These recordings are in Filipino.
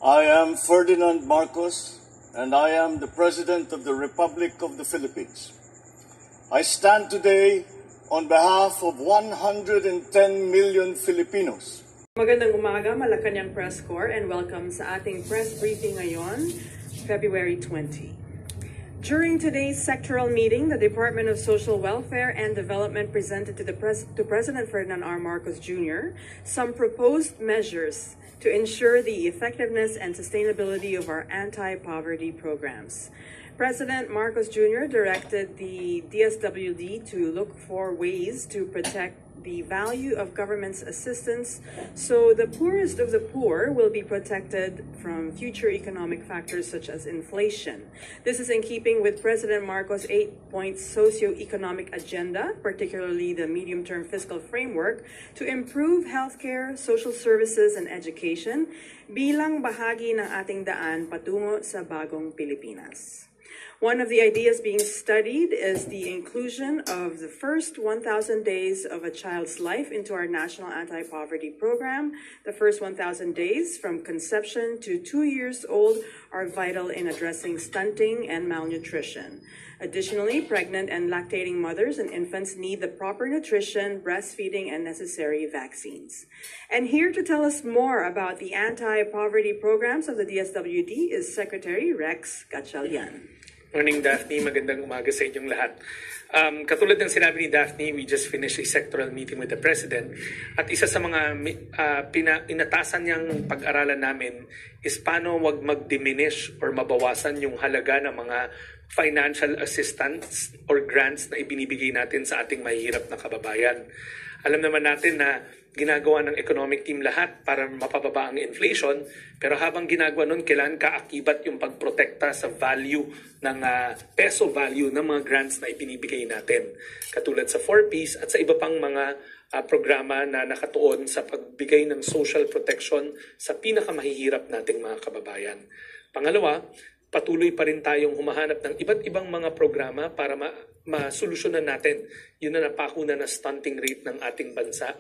I am Ferdinand Marcos, and I am the President of the Republic of the Philippines. I stand today on behalf of 110 million Filipinos. Magandang umaga, Malacanang Press Corps, and welcome sa ating press briefing ngayon, February 20. During today's sectoral meeting, the Department of Social Welfare and Development presented to President Ferdinand R. Marcos Jr. some proposed measures to ensure the effectiveness and sustainability of our anti-poverty programs. President Marcos Jr. directed the DSWD to look for ways to protect the value of government's assistance so the poorest of the poor will be protected from future economic factors such as inflation. This is in keeping with President Marcos' 8-point socio-economic agenda, particularly the medium-term fiscal framework, to improve healthcare, social services, and education bilang bahagi ng ating daan patungo sa bagong Pilipinas. One of the ideas being studied is the inclusion of the first 1,000 days of a child's life into our national anti-poverty program. The first 1,000 days from conception to 2 years old are vital in addressing stunting and malnutrition. Additionally, pregnant and lactating mothers and infants need the proper nutrition, breastfeeding, and necessary vaccines. And here to tell us more about the anti-poverty programs of the DSWD is Secretary Rex Gatchalian. Morning, Daphne. Magandang umaga sa inyong lahat. Katulad ng sinabi ni Daphne, we just finished a sectoral meeting with the President. At isa sa mga inatasan niyang pag-aralan namin is paano wag mag-diminish or mabawasan yung halaga ng mga financial assistance or grants na ibinibigay natin sa ating mahihirap na kababayan. Alam naman natin na ginagawa ng economic team lahat para mapababa ang inflation, pero habang ginagawa nun, kailangan kaakibat yung pagprotekta sa value ng peso value ng mga grants na ibinibigay natin. Katulad sa 4Ps at sa iba pang mga programa na nakatuon sa pagbigay ng social protection sa pinakamahihirap nating mga kababayan. Pangalawa, patuloy pa rin tayong humahanap ng iba't ibang mga programa para masolusyonan natin yun na napakuna na stunting rate ng ating bansa.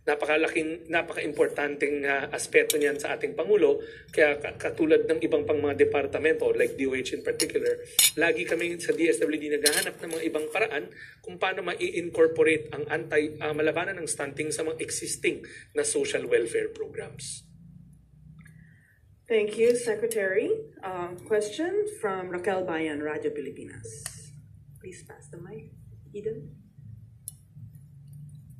Napaka-importanting aspeto niyan sa ating Pangulo. Kaya katulad ng ibang pang mga departamento, like DOH in particular, lagi kami sa DSWD naghahanap ng mga ibang paraan kung paano ma-incorporate ang malabanan ng stunting sa mga existing na social welfare programs. Thank you, Secretary. Question from Raquel Bayan, Radio Pilipinas. Please pass the mic. Eden?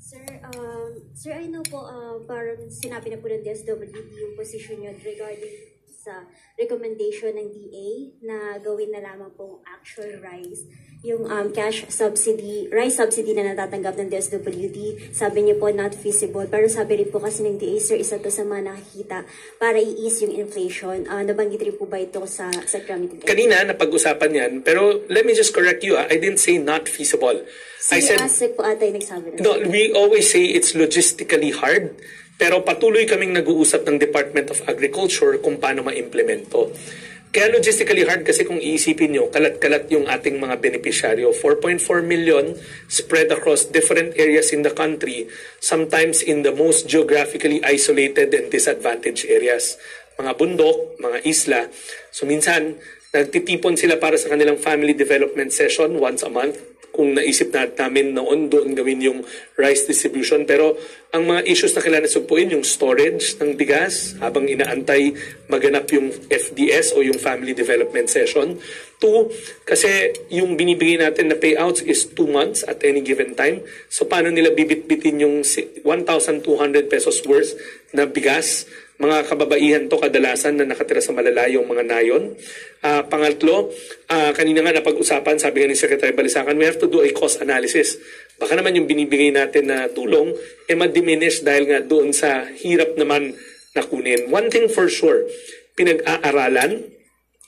Sir, I know po, parang sinabi na po ng DSWD yung position nyo regarding sa recommendation ng DA na gawin na lamang pong actual rice, yung cash subsidy, rice subsidy na natatanggap ng DSWD. Sabi niyo po not feasible, pero sabi rin po kasi ng DA, sir, isa to sa mga nakikita para i-ease yung inflation. Nabanggit rin po ba ito sa committee? Kanina, napag-usapan yan, pero let me just correct you. I didn't say not feasible. I said, po ata yung nagsabi na. No, we always say it's logistically hard, pero patuloy kaming nag-uusap ng Department of Agriculture kung paano ma-implemento. Kaya logistically hard kasi kung iisipin nyo, kalat-kalat yung ating mga beneficiaryo. 4.4 million spread across different areas in the country, sometimes in the most geographically isolated and disadvantaged areas. Mga bundok, mga isla. So minsan, nagtitipon sila para sa kanilang family development session once a month. Kung naisip namin noon doon gawin yung rice distribution. Pero ang mga issues na kailangan sugpuin, yung storage ng bigas habang inaantay maganap yung FDS o yung family development session. 2, kasi yung binibigay natin na payouts is 2 months at any given time. So paano nila bibit-bitin yung 1,200 pesos worth na bigas? Mga kababaihan to kadalasan na nakatira sa malalayong mga nayon. Pangatlo, kanina nga napag-usapan, sabi nga ni Secretary Balisacan, we have to do a cost analysis. Baka naman yung binibigay natin na tulong, ma-diminish dahil nga doon sa hirap naman na kunin. One thing for sure, pinag-aaralan,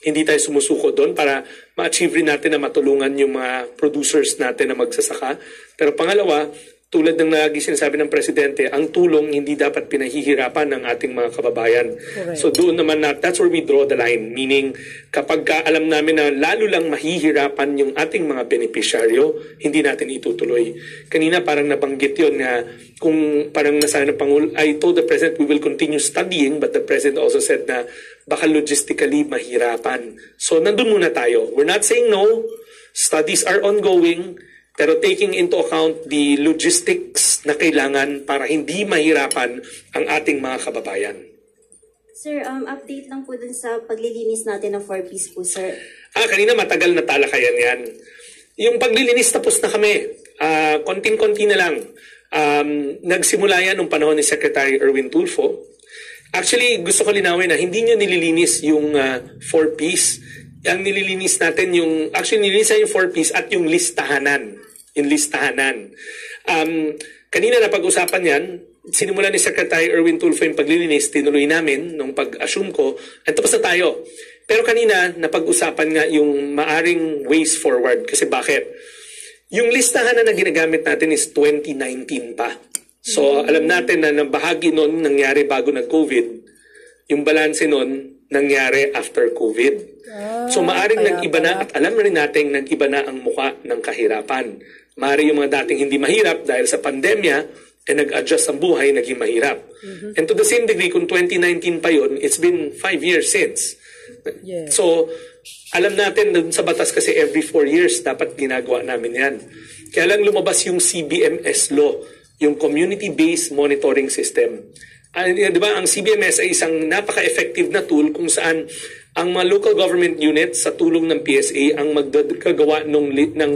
hindi tayo sumusuko doon para ma-achieve rin natin na matulungan yung mga producers natin na magsasaka. Pero pangalawa, tulad ng lagi sinasabi ng Presidente, ang tulong hindi dapat pinahihirapan ng ating mga kababayan. Correct. So doon naman that's where we draw the line. Meaning, kapag alam namin na lalo lang mahihirapan yung ating mga benepisyaryo, hindi natin itutuloy. Kanina parang nabanggit yun na kung parang nasabi ng Pangulo, I told the President we will continue studying, but the President also said na baka logistically mahirapan. So nandun muna tayo. We're not saying no. Studies are ongoing. Pero taking into account the logistics na kailangan para hindi mahirapan ang ating mga kababayan. Sir, update lang po dun sa paglilinis natin ng 4-piece po, sir. Kanina matagal na talakayan yan. Yung paglilinis tapos na kami. Konting-konti na lang. Nagsimula yan nung panahon ni Secretary Erwin Tulfo. Actually, gusto ko linawin na hindi nyo nililinis yung 4-piece. Ang nililinis natin nililinis yung 4-piece at yung listahanan. Kanina na pag-usapan yan, sinimula ni Secretary Erwin Tulfo yung paglilinis, tinuloy namin nung pag-assume ko, at tapos na tayo. Pero kanina, napag-usapan nga yung maaring ways forward. Kasi bakit? Yung listahanan na ginagamit natin is 2019 pa. So, alam natin na bahagi nun nangyari bago nag-COVID. Yung balanse nun nangyari after COVID. So maaring nag-iba na at alam rin natin nag-iba na ang muka ng kahirapan. Maaring yung mga dating hindi mahirap dahil sa pandemya, nag-adjust ang buhay, naging mahirap. And to the same degree, kung 2019 pa yun, it's been 5 years since. Yeah. So, alam natin dun sa batas kasi every 4 years dapat ginagawa namin yan. Kaya lang lumabas yung CBMS law, yung Community-Based Monitoring System. Di ba, ang CBMS ay isang napaka-effective na tool kung saan ang mga local government units sa tulong ng PSA ang magkagawa ng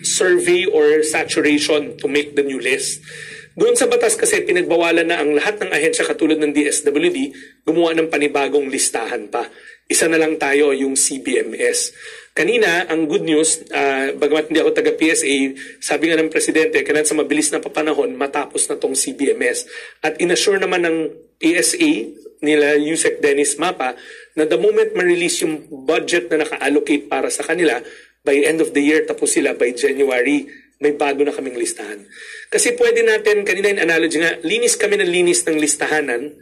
survey or saturation to make the new list. Doon sa batas kasi pinagbawalan na ang lahat ng ahensya katulad ng DSWD gumawa ng panibagong listahan pa. Isa na lang tayo, yung CBMS. Kanina, ang good news, bagamat hindi ako taga-PSA, sabi nga ng Presidente, kailangan sa mabilis na papanahon, matapos na tong CBMS. At inassure naman ng PSA, nila Yusek Dennis Mapa, na the moment ma-release yung budget na naka-allocate para sa kanila, by end of the year, tapos sila by January, may bago na kaming listahan. Kasi pwede natin, kanina yung analogy nga, linis kami ng linis ng listahanan,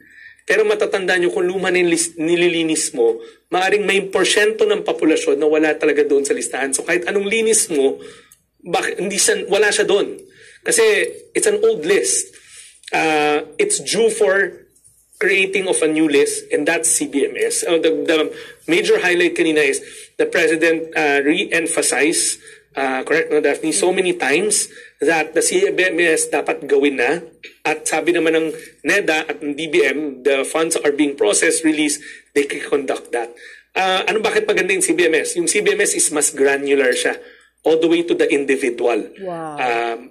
pero matatandaan nyo kung luma na yung nililinis mo, maaring may porsyento ng populasyon na wala talaga doon sa listahan. So kahit anong linis mo, wala siya doon. Kasi it's an old list. It's due for creating of a new list, and that's CBMS. The major highlight kanina is the President re-emphasized, correct no, Daphne, so many times that the CBMS dapat gawin na. At sabi naman ng NEDA at ng DBM, the funds are being processed, released, they can conduct that. Bakit maganda yung CBMS? Yung CBMS is mas granular siya, all the way to the individual. Wow.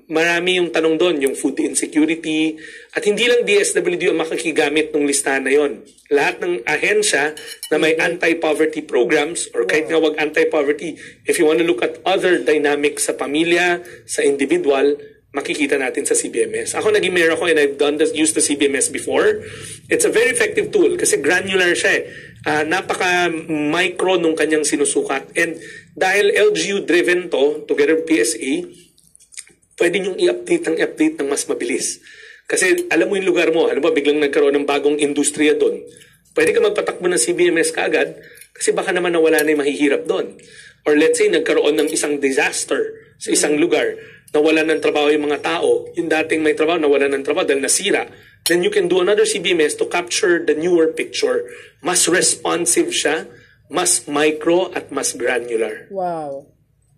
Marami yung tanong doon, yung food insecurity, at hindi lang DSWD ang makakigamit ng listahan na yon. Lahat ng ahensya na may anti-poverty programs, or kahit nga wag anti-poverty, if you want to look at other dynamics sa pamilya, sa individual, makikita natin sa CBMS. Ako naging mayor ako and I've used the CBMS before. It's a very effective tool kasi granular siya napaka-micro nung kanyang sinusukat. And dahil LGU-driven together with PSA, pwede niyong i-update ng mas mabilis. Kasi alam mo yung lugar mo, alam mo, biglang nagkaroon ng bagong industriya doon. Pwede ka magpatakbo ng CBMS kaagad kasi baka naman nawala na yung mahihirap doon. Or let's say, nagkaroon ng isang disaster sa isang lugar, nawalan ng trabaho yung mga tao, yung dating may trabaho, nawalan ng trabaho dahil nasira, then you can do another CBMS to capture the newer picture. Mas responsive siya, mas micro at mas granular. Wow.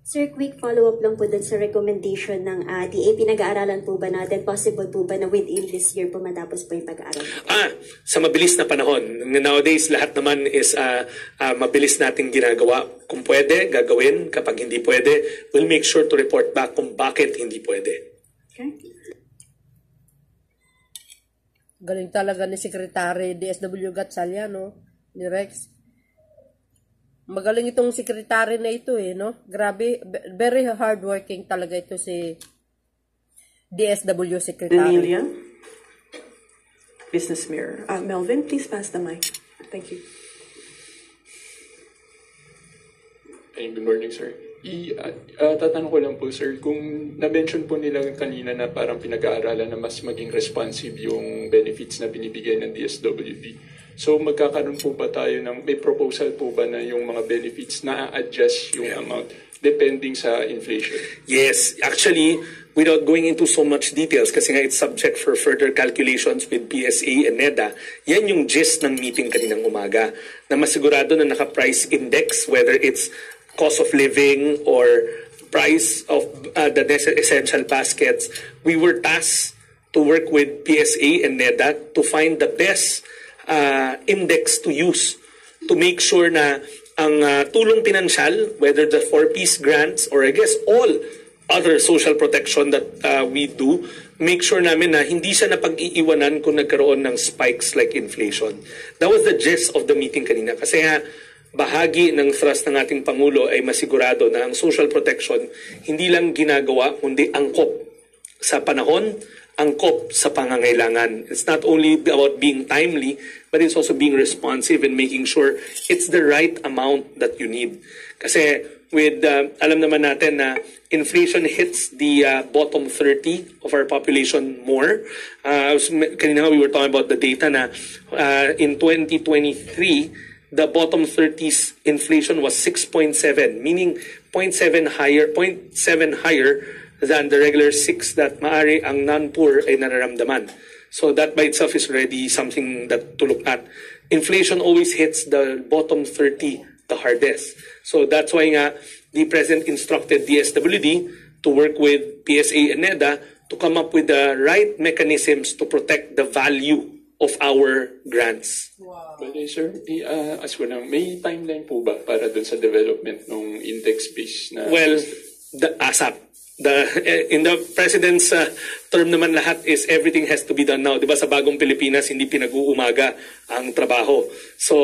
Sir, quick follow-up lang po dun sa recommendation ng DA. Pinag-aaralan po ba natin? Possible po ba na within this year po matapos po yung pag-aaral? Sa mabilis na panahon. Nowadays, lahat naman is mabilis nating ginagawa. Kung pwede, gagawin. Kapag hindi pwede, we'll make sure to report back kung bakit hindi pwede. Okay. Galing talaga ni Secretary DSW Gatchalian, no? Ni Rex. Magaling itong sekretary na ito no? Grabe, very hardworking talaga ito si DSW Secretary. Amelia, Business Mirror. Melvin, please pass the mic. Thank you. Hey, good morning, sir. Tatanong ko lang po, sir, kung na-mention po nila kanina na parang pinag-aaralan na mas maging responsive yung benefits na binibigay ng DSWD. So magkakaroon po ba tayo may proposal po ba na yung mga benefits na adjust yung amount depending sa inflation? Yes, actually, without going into so much details, kasi nga it's subject for further calculations with PSA and NEDA, yan yung gist ng meeting kaninang umaga, na masigurado na naka-price index, whether it's cost of living or price of the essential baskets. We were tasked to work with PSA and NEDA to find the best index to use to make sure na ang tulong pinansyal, whether the 4-piece grants or I guess all other social protection that we do, make sure namin na hindi siya napag-iiwanan kung nagkaroon ng spikes like inflation. That was the gist of the meeting kanina. Kasi bahagi ng thrust ng ating Pangulo ay masigurado na ang social protection hindi lang ginagawa, kundi angkop sa panahon, angkop sa pangangailangan. It's not only about being timely, but it's also being responsive and making sure it's the right amount that you need. Kasi with, alam naman natin na inflation hits the bottom 30 of our population more. Kanina we were talking about the data na in 2023, the bottom 30s inflation was 6.7, meaning 0.7 higher than the regular 6 that maari ang non-poor ay nararamdaman. So that by itself is already something that to look at. Inflation always hits the bottom 30 the hardest. So that's why nga the President instructed DSWD to work with PSA and NEDA to come up with the right mechanisms to protect the value of our grants. Wow. But sir, as ko lang, may timeline po ba para dun sa development ng index-based na? Well, the ASAP. In the President's term naman lahat is everything has to be done now. Diba sa bagong Pilipinas, hindi pinag-uumaga ang trabaho. So,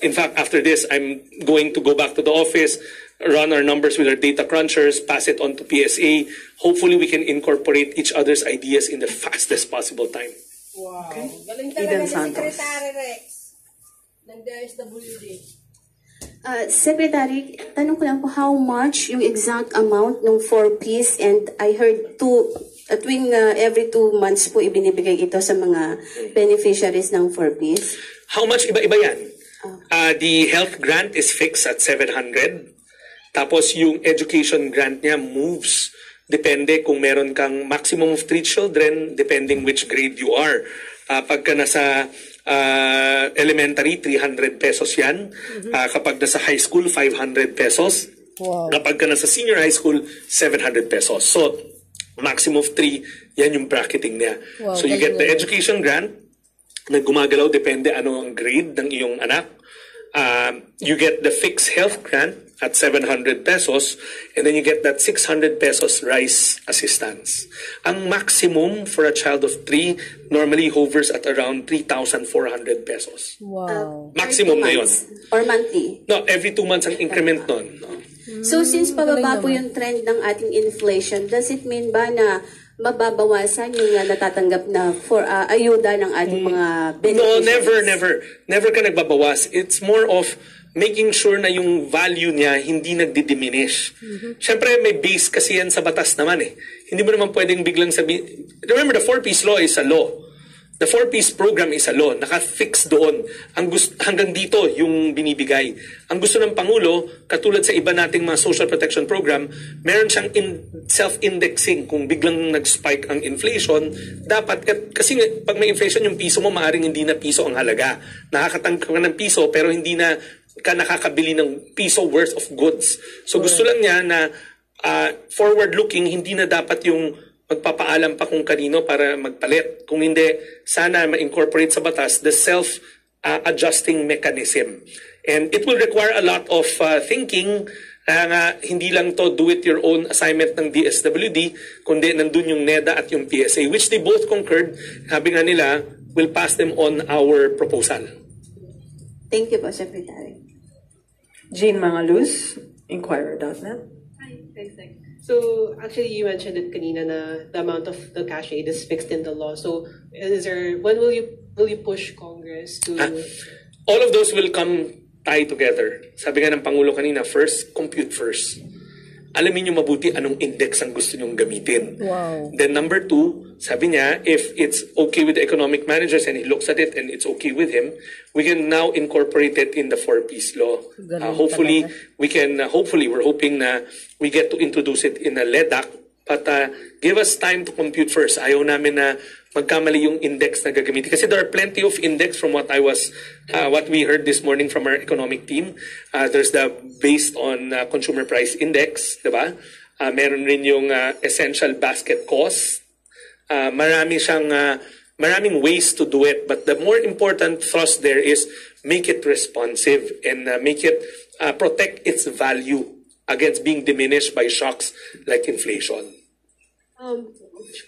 in fact, after this, I'm going to go back to the office, run our numbers with our data crunchers, pass it on to PSA. Hopefully, we can incorporate each other's ideas in the fastest possible time. Wow. Okay. Galing Eden talaga ni Santos. Secretary Rex ng DSWD. Secretary, tanong ko lang po how much yung exact amount ng 4-piece, and I heard tuwing every 2 months po ibinibigay ito sa mga beneficiaries ng 4-piece. How much? Iba-iba yan. The health grant is fixed at 700. Tapos yung education grant niya moves. Depende kung meron kang maximum of 3 children, depending which grade you are. Pagka nasa elementary, 300 pesos yan. Kapag nasa high school, 500 pesos. Wow. Kapag ka nasa senior high school, 700 pesos. So, maximum of 3, yan yung bracketing niya. Wow, so, you get the galing. education grant na gumagalaw, depende ano ang grade ng iyong anak. You get the fixed health grant at 700 pesos, and then you get that 600 pesos rice assistance. Ang maximum for a child of 3 normally hovers at around 3,400 pesos. Wow. Maximum na yun. Or monthly? No, every 2 months ang increment nun. No? So since pababa po galing yung trend ng ating inflation, does it mean ba na mababawasan yung natatanggap na ayuda ng ating mga No, beneficiaries? never ka nagbabawas. It's more of making sure na yung value niya hindi nagdi-diminish. Siyempre, may base kasi yan sa batas naman eh. Hindi mo naman pwedeng biglang sabihin. Remember, the 4-piece law is a law. The 4-piece program is a law. Naka-fix doon. Hanggang dito yung binibigay. Ang gusto ng Pangulo, katulad sa iba nating mga social protection program, meron siyang self-indexing. Kung biglang nag-spike ang inflation, dapat, kasi pag may inflation, yung piso mo, maaring hindi na piso ang halaga. Nakakatangka ka ng piso, pero hindi na ka nakakabili ng piso worth of goods. So gusto lang niya na forward-looking, hindi na dapat yung magpapaalam pa kung kanino para magpalit. Kung hindi, sana ma-incorporate sa batas the self-adjusting mechanism. And it will require a lot of thinking. Hindi lang to do-it-your-own assignment ng DSWD, kundi nandun yung NEDA at yung PSA, which they both concurred. Sabi nga nila, we'll pass them on our proposal. Thank you po, Secretary. Jean Mangaluz, Inquirer.net. Hi, thanks. So actually, you mentioned it kanina na the amount of the cash aid is fixed in the law. So when will you push Congress to? All of those will come tie together. Sabi nga ng Pangulo kanina, first, compute first. alamin nyo mabuti anong index ang gusto nyong gamitin. Wow. Then number 2, sabi niya, if it's okay with the economic managers and he looks at it and it's okay with him, we can now incorporate it in the 4-piece law. Hopefully, we can, we're hoping na we get to introduce it in a LEDAC, but give us time to compute first. Ayaw namin na magkamali yung index na gagamitin. Kasi there are plenty of index from what what we heard this morning from our economic team. There's the based on consumer price index, diba? Meron rin yung essential basket cost. Maraming ways to do it, but the more important thrust there is make it responsive and make it protect its value against being diminished by shocks like inflation.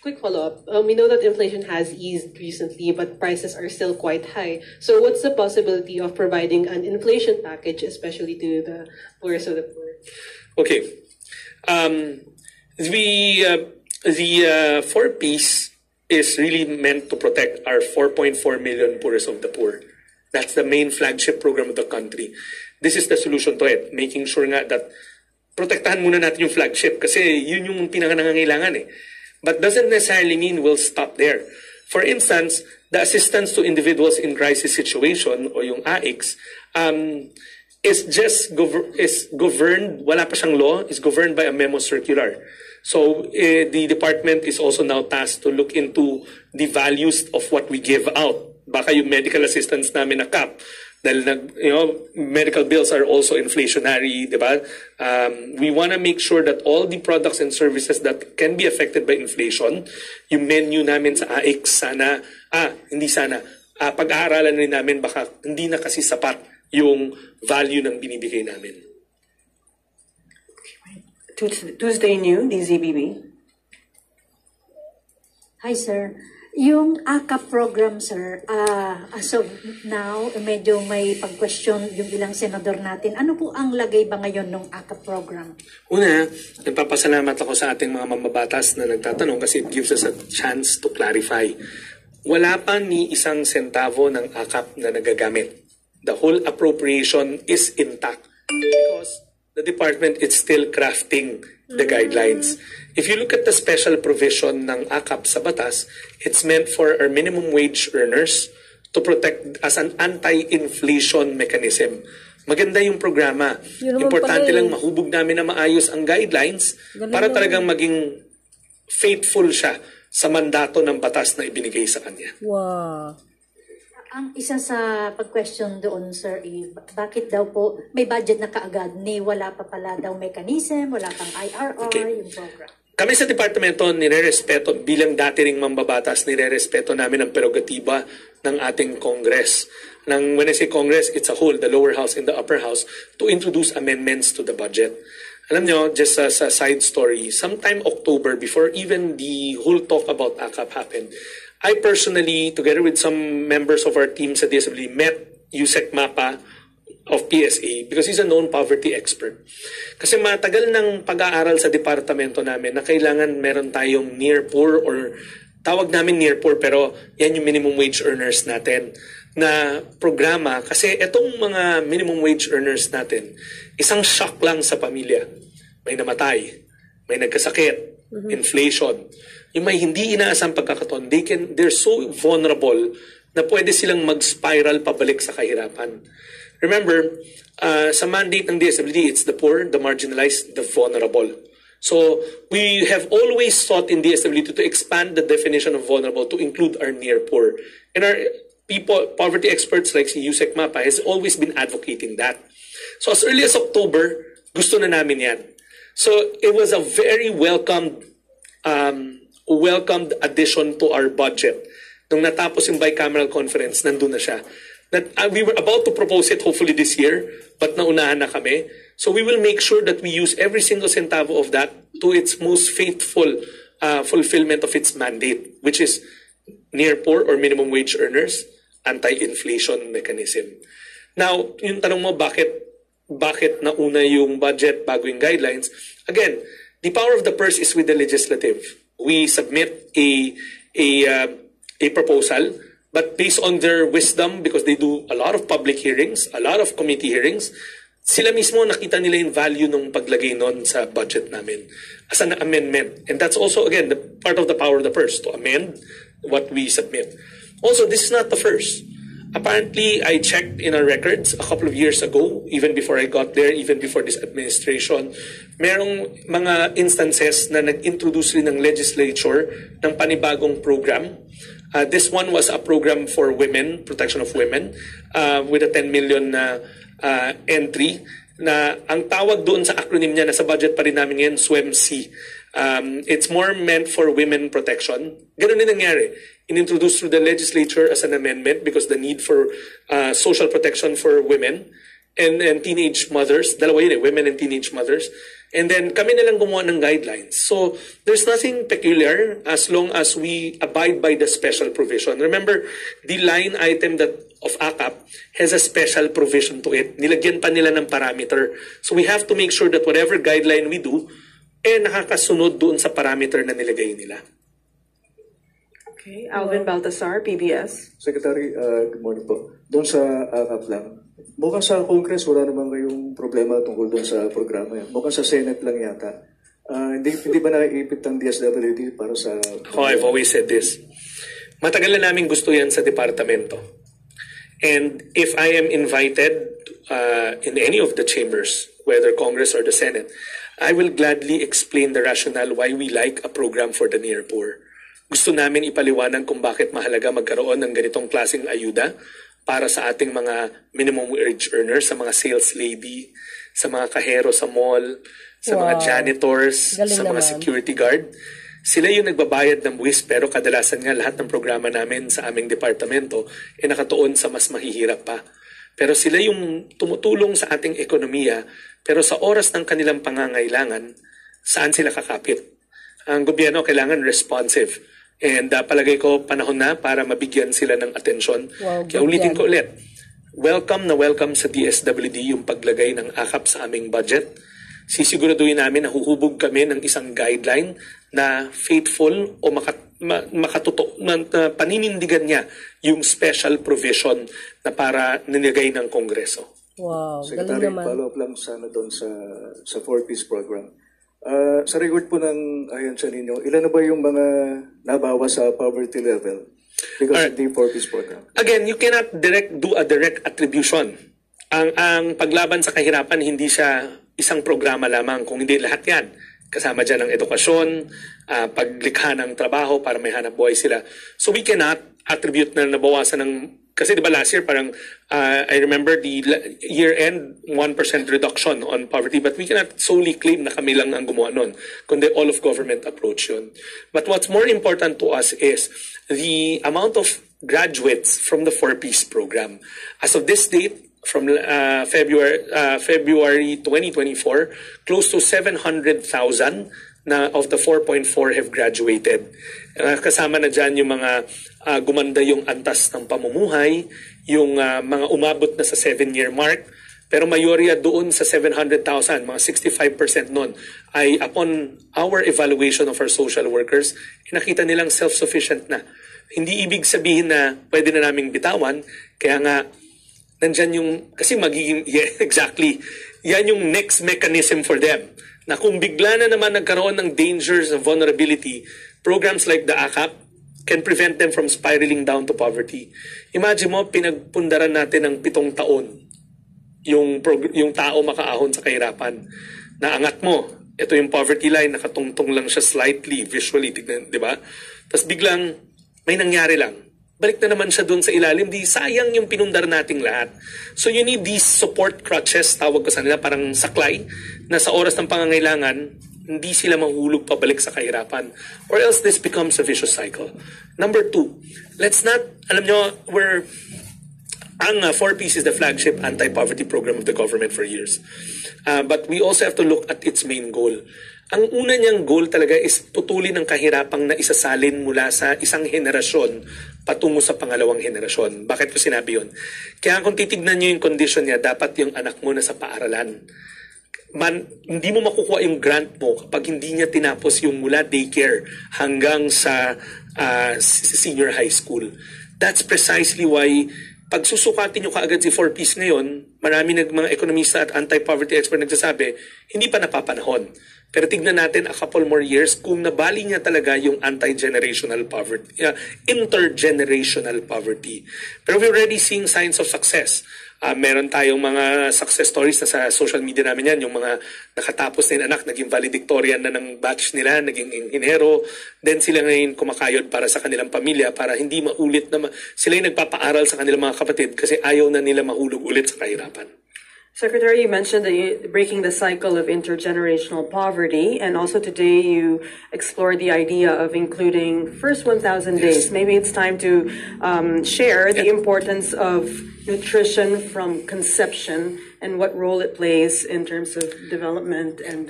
Quick follow-up. We know that inflation has eased recently, but prices are still quite high. So what's the possibility of providing an inflation package, especially to the poorest of the poor? Okay. The 4-piece is really meant to protect our 4.4 million poorest of the poor. That's the main flagship program of the country. This is the solution to it, making sure nga that protektahan muna natin yung flagship kasi yun yung pinaka-nangangailangan eh. But doesn't necessarily mean we'll stop there. For instance, the assistance to individuals in crisis situation o yung AICS is governed, wala pa siyang law, is governed by a memo circular. So the department is also now tasked to look into the values of what we give out. Baka yung medical assistance namin na cap. Dahil medical bills are also inflationary, di ba? We want to make sure that all the products and services that can be affected by inflation, yung menu namin sa AIC, pag-aaralan rin namin baka hindi na kasi sapat yung value ng binibigay namin. Tuesday New, DZBB. Hi, sir. Yung AKAP program, sir, as of now, medyo may pag-question yung ilang senador natin. Ano po ang lagay ba ngayon ng AKAP program? Una, nagpapasalamat ako sa ating mga mambabatas na nagtatanong kasi it gives us a chance to clarify. Wala pa ni isang sentavo ng AKAP na nagagamit. The whole appropriation is intact because the department is still crafting the guidelines. If you look at the special provision ng AKAP sa batas, it's meant for our minimum wage earners to protect as an anti-inflation mechanism. Maganda yung programa. Importante lang mahubog namin na maayos ang guidelines para talagang maging faithful siya sa mandato ng batas na ibinigay sa kanya. Wow. Ang isa sa pag-question doon, sir, bakit daw po may budget na kaagad ni wala pa pala daw mechanism, wala pang IRR, yung program? Kami sa departamento nire-respeto, bilang dati ring mambabatas, nire-respeto namin ang prerogatiba ng ating Congress. When I say Congress, it's a whole, the lower house and the upper house, to introduce amendments to the budget. Alam nyo, just as a side story, sometime October, before even the whole talk about AKAP happened, I personally, together with some members of our team sa DSWD, met Yusek Mapa of PSA because he's a known poverty expert. Kasi matagal ng pag-aaral sa departamento namin na kailangan meron tayong near poor or tawag namin near poor pero yan yung minimum wage earners natin na programa kasi itong mga minimum wage earners natin, isang shock lang sa pamilya. May namatay, may nagkasakit, inflation. Yung may hindi inaasang pagkakataon, they're so vulnerable na pwede silang mag-spiral pabalik sa kahirapan. Remember, sa mandate ng DSWD, it's the poor, the marginalized, the vulnerable. So, we have always sought in DSWD to expand the definition of vulnerable to include our near poor. And our poverty experts like si Yusek Mapa has always been advocating that. So, as early as October, gusto na namin yan. So, it was a very welcomed addition to our budget. Nung natapos yung bicameral conference, nandun na siya. That we were about to propose it hopefully this year, but naunahan na kami. So we will make sure that we use every single centavo of that to its most faithful fulfillment of its mandate, which is near poor or minimum wage earners, anti-inflation mechanism. Now, yung tanong mo, bakit nauna yung budget bago yung guidelines? Again, the power of the purse is with the legislative. We submit a proposal, but based on their wisdom, because they do a lot of public hearings, a lot of committee hearings, sila mismo nakita nila yung value ng paglagay nun sa budget namin as an amendment. And that's also, again, the part of the power of the purse to amend what we submit. Also, this is not the first. Apparently, I checked in our records a couple of years ago, even before I got there, even before this administration, merong mga instances na nag-introduce rin ng legislature ng panibagong program. This one was a program for women, protection of women, with a 10 million entry, na ang tawag doon sa acronym niya, nasa budget pa rin namin ngayon, SWEMC. It's more meant for women protection. Ganun din nangyari. Inintroduced through the legislature as an amendment because the need for social protection for women and teenage mothers, dalawa yun women and teenage mothers. And then kami na lang gumawa ng guidelines. So there's nothing peculiar as long as we abide by the special provision. Remember, the line item that of AKAP has a special provision to it. Nilagyan pa nila ng parameter. So we have to make sure that whatever guideline we do, nakakasunod doon sa parameter na nilagay nila. Okay, Alvin Baltasar, PBS. Secretary, good morning po. Doon sa AKAP lang, mukhang sa Congress wala naman kayong problema tungkol doon sa programa yan. Mukhang sa Senate lang yata. Hindi ba naiipit ang DSWD para sa... I've always said this. Matagal na namin gusto yan sa departamento. And if I am invited in any of the chambers, whether Congress or the Senate, I will gladly explain the rationale why we like a program for the near poor. Gusto namin ipaliwanag kung bakit mahalaga magkaroon ng ganitong klaseng ayuda para sa ating mga minimum wage earners, sa mga sales lady, sa mga kahero sa mall, sa mga janitors, Galing sa mga naman. security guard. Sila yung nagbabayad ng buwis, pero kadalasan nga lahat ng programa namin sa aming departamento nakatuon sa mas mahihirap pa. Pero sila yung tumutulong sa ating ekonomiya, pero sa oras ng kanilang pangangailangan, saan sila kakapit? Ang gobyerno kailangan responsive. And palagay ko panahon na para mabigyan sila ng atensyon. Kaya ulitin ko ulit, welcome na welcome sa DSWD yung paglagay ng AKAP sa aming budget. Sisiguraduhin namin na huhubog kami ng isang guideline na faithful o paninindigan niya yung special provision na para nilagay ng Kongreso. Wow, Secretary, galing naman. follow-up lang sana doon sa 4-piece program. Sa record po ng ahensya ninyo, ilan na ba yung mga nabawa sa poverty level because of the 4-piece program? Again, you cannot do a direct attribution. Ang paglaban sa kahirapan, hindi siya isang programa lamang, kung hindi lahat yan. Kasama dyan ang edukasyon, paglikha ng trabaho para may hanap buhay sila. So we cannot attribute na nabawasan ng... Kasi di ba last year parang, I remember the year-end 1% reduction on poverty, but we cannot solely claim na kami lang ang gumawa nun, kundi all of government approach yun. But what's more important to us is the amount of graduates from the 4-piece program. As of this date, from February 2024, close to 700,000 na of the 4.4 have graduated. Kasama na dyan yung mga gumanda yung antas ng pamumuhay, yung mga umabot na sa 7-year mark, pero mayorya doon sa 700,000, mga 65% nun, ay upon our evaluation of our social workers, nakita nilang self-sufficient na. Hindi ibig sabihin na pwede na naming bitawan, kaya nga, nandyan yung, kasi magiging, exactly, yan yung next mechanism for them. Na kung bigla na naman nagkaroon ng dangers of vulnerability, programs like the AKAP can prevent them from spiraling down to poverty. Imagine mo, pinagpundaran natin ng 7 taon yung tao makaahon sa kahirapan. Naangat mo, ito yung poverty line, nakatungtong lang siya slightly, visually, tignan, di ba? Tapos biglang, may nangyari lang. Balik na naman siya doon sa ilalim, di sayang yung pinundar nating lahat. So you need these support crutches, tawag ko sa nila, parang saklay, na sa oras ng pangangailangan, hindi sila mahulog pabalik sa kahirapan. Or else this becomes a vicious cycle. Number 2, let's not, alam nyo, ang 4-piece is the flagship anti-poverty program of the government for years. But we also have to look at its main goal. Ang una niyang goal talaga is putulin ang kahirapang na isasalin mula sa isang henerasyon patungo sa pangalawang henerasyon. Bakit ko sinabi yun? Kaya kung titignan niyo yung condition niya, dapat yung anak mo na sa paaralan. Hindi mo makukuha yung grant mo kapag hindi niya tinapos yung mula daycare hanggang sa senior high school. That's precisely why pag susukatin nyo kaagad si 4Ps ngayon, marami mga ekonomista at anti-poverty expert nagsasabi, hindi pa napapanahon. Pero tignan natin a couple more years kung nabali niya talaga yung anti-generational poverty, intergenerational poverty. Pero we're already seeing signs of success. Meron tayong mga success stories na sa social media namin yan, yung mga nakatapos na yung anak, naging valedictorian na ng batch nila, naging inhinero, then sila ngayon kumakayod para sa kanilang pamilya para hindi maulit na sila yung nagpapaaral sa kanilang mga kapatid kasi ayaw na nila mahulog ulit sa kahirapan. Secretary, you mentioned that breaking the cycle of intergenerational poverty, and also today you explored the idea of including first 1,000 days. Maybe it's time to share the importance of nutrition from conception and what role it plays in terms of development and...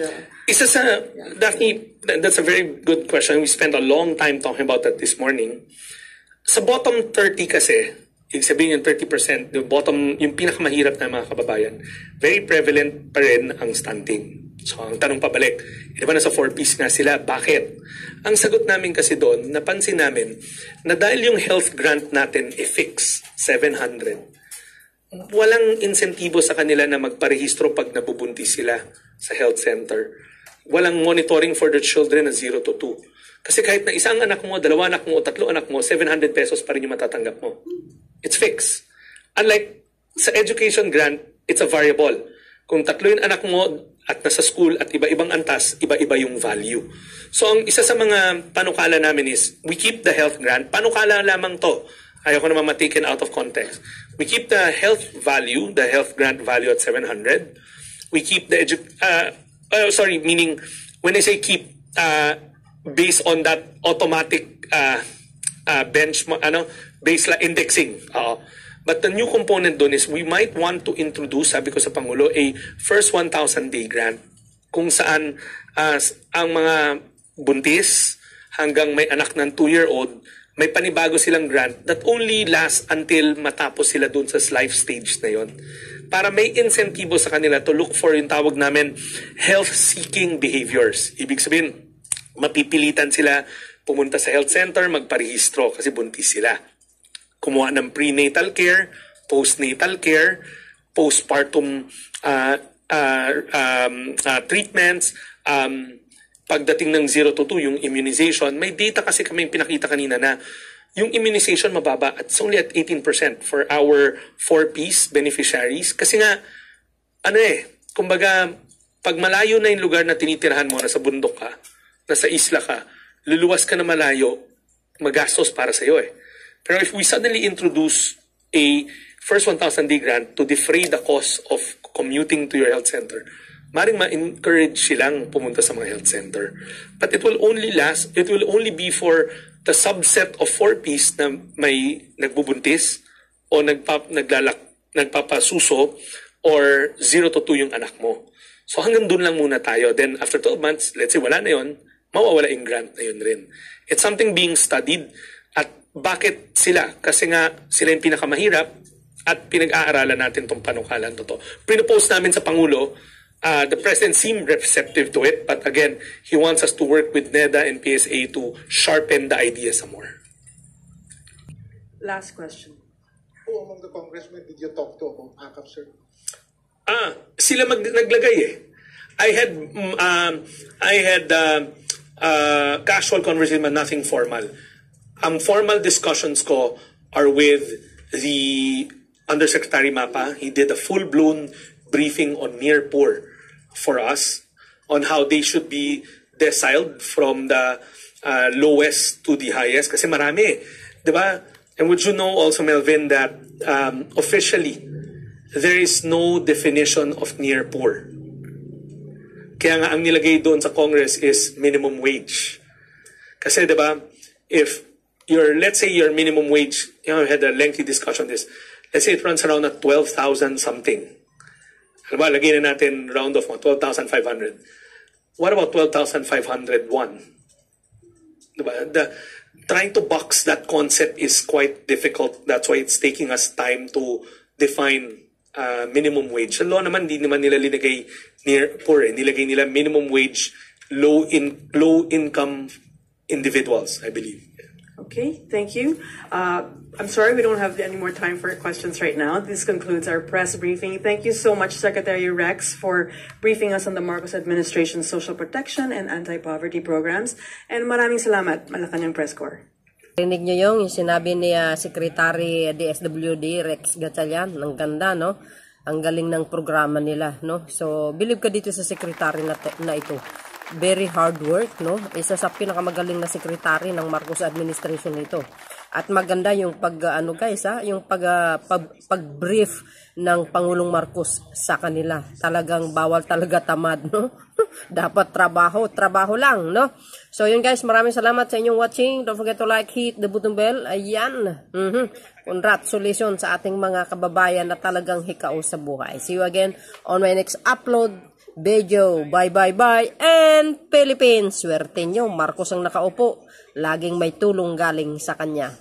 Daphne, that's a very good question. We spent a long time talking about that this morning. Sa bottom 30 kasi, ibig sabihin yung 30%, yung pinakamahirap na mga kababayan, very prevalent pa rin ang stunting. So, ang tanong pabalik, di ba nasa 4Ps nga sila? Bakit? Ang sagot namin kasi doon, napansin namin na dahil yung health grant natin fix 700, walang insentibo sa kanila na magparehistro pag nabubuntis sila sa health center. Walang monitoring for their children na 0 to 2. Kasi kahit na isang anak mo, dalawa anak mo, o tatlo anak mo, 700 pesos pa rin yung matatanggap mo. It's fixed. Unlike sa education grant, it's a variable. Kung tatlo yung anak mo at nasa school at iba-ibang antas, iba-iba yung value. So ang isa sa mga panukala namin is, we keep the health grant. Panukala lamang to. Ayoko naman ma-taken out of context. We keep the health value, the health grant value at 700. We keep the meaning, when I say keep, based on that automatic baseline indexing. But the new component doon is we might want to introduce, sabi ko sa Pangulo, a first 1,000 day grant kung saan ang mga buntis hanggang may anak ng 2-year-old, may panibago silang grant that only lasts until matapos sila doon sa life stage na yon. Para may insentibo sa kanila to look for yung tawag namin health-seeking behaviors. Ibig sabihin, mapipilitan sila pumunta sa health center, magparehistro kasi buntis sila. Kumuha ng prenatal care, postnatal care, postpartum treatments, pagdating ng 0 to 2, yung immunization. May data kasi kami pinakita kanina na yung immunization mababa at it's only at 18% for our 4Ps beneficiaries. Kasi nga, kumbaga, pag malayo na yung lugar na tinitirahan mo, nasa bundok ka, nasa isla ka, luluwas ka na malayo, magastos para sa'yo eh. Pero if we suddenly introduce a first 1,000 day grant to defray the cost of commuting to your health center, maring ma-encourage silang pumunta sa mga health center. But it will only be for the subset of 4Ps na may nagbubuntis o nagpapasuso or 0 to 2 yung anak mo. So hanggang dun lang muna tayo. Then after 12 months, let's say wala na yun, mawawala yung grant na yun rin. It's something being studied. At bakit sila? Kasi nga sila yung pinakamahirap at pinag-aaralan natin itong panukalan to. Pinopost namin sa Pangulo. The President seemed receptive to it, but again, he wants us to work with NEDA and PSA to sharpen the idea some more. Last question. Who among the congressmen did you talk to about AKAP, sir? Sila naglagay eh. I had casual conversation but nothing formal. Ang formal discussions ko are with the Undersecretary Mapa. He did a full-blown briefing on near poor for us on how they should be deciled from the lowest to the highest. Kasi marami, di ba? And would you know also, Melvin, that officially, there is no definition of near poor. Kaya nga ang nilagay doon sa Congress is minimum wage. Kasi di ba, if let's say your minimum wage, we had a lengthy discussion on this, let's say it runs around at 12,000 something. Ano ba, lagay na natin round off mo, 12,500. What about 12,501? Diba? Trying to box that concept is quite difficult. That's why it's taking us time to define minimum wage. Sa law naman, hindi naman nila linagay near poor. Nilagay nila minimum wage, low income individuals, I believe. Okay, thank you. I'm sorry we don't have any more time for questions right now. This concludes our press briefing. Thank you so much, Secretary Rex, for briefing us on the Marcos administration's social protection and anti-poverty programs. And maraming salamat, Malacanang Press Corps. Rinig nyo yung sinabi ni Secretary DSWD Rex Gatchalian. Ang ganda, no? Ang galing ng programa nila, no? So, believe ka dito sa secretary na ito. Very hard work, no? Isa sa pinakamagaling na secretary ng Marcos administration ito. At maganda yung yung pag-brief ng Pangulong Marcos sa kanila. Talagang bawal talaga tamad, no? Dapat trabaho lang, no? So yun guys, maraming salamat sa inyong watching. Don't forget to like, hit the button bell. Ayan. Congratulations sa ating mga kababayan na talagang hikao sa buhay. See you again on my next upload video. Bye. And Philippines, swerte nyo, Marcos ang nakaupo. Laging may tulong galing sa kanya.